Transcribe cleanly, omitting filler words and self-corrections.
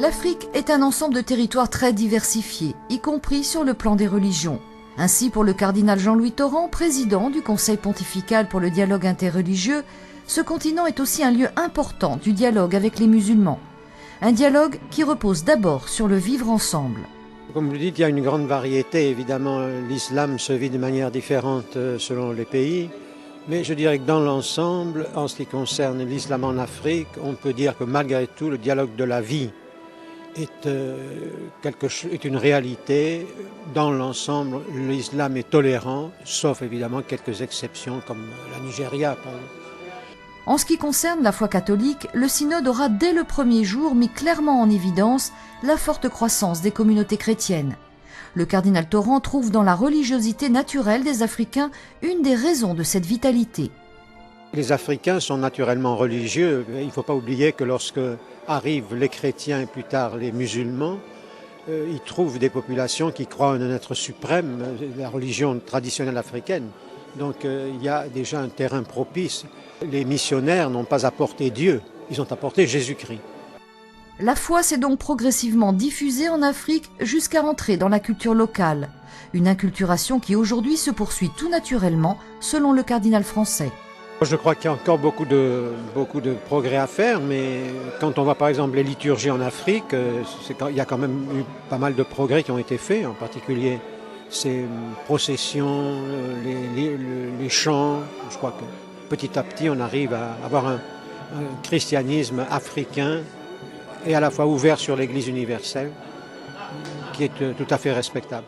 L'Afrique est un ensemble de territoires très diversifiés, y compris sur le plan des religions. Ainsi, pour le cardinal Jean-Louis Torrent, président du Conseil pontifical pour le dialogue interreligieux, ce continent est aussi un lieu important du dialogue avec les musulmans. Un dialogue qui repose d'abord sur le vivre ensemble. Comme vous le dites, il y a une grande variété. Évidemment, l'islam se vit de manière différente selon les pays. Mais je dirais que dans l'ensemble, en ce qui concerne l'islam en Afrique, on peut dire que malgré tout, le dialogue de la vie est une réalité. Dans l'ensemble, l'islam est tolérant, sauf évidemment quelques exceptions comme la Nigeria, par exemple. En ce qui concerne la foi catholique, le synode aura dès le premier jour mis clairement en évidence la forte croissance des communautés chrétiennes. Le cardinal Torrent trouve dans la religiosité naturelle des Africains une des raisons de cette vitalité. Les Africains sont naturellement religieux. Il ne faut pas oublier que lorsque arrivent les chrétiens et plus tard les musulmans, ils trouvent des populations qui croient en un être suprême, la religion traditionnelle africaine. Donc il y a déjà un terrain propice. Les missionnaires n'ont pas apporté Dieu, ils ont apporté Jésus-Christ. La foi s'est donc progressivement diffusée en Afrique jusqu'à entrer dans la culture locale. Une inculturation qui aujourd'hui se poursuit tout naturellement, selon le cardinal français. Je crois qu'il y a encore beaucoup de progrès à faire, mais quand on voit par exemple les liturgies en Afrique, il y a quand même eu pas mal de progrès qui ont été faits, en particulier ces processions, les chants. Je crois que petit à petit on arrive à avoir un christianisme africain et à la fois ouvert sur l'Église universelle, qui est tout à fait respectable.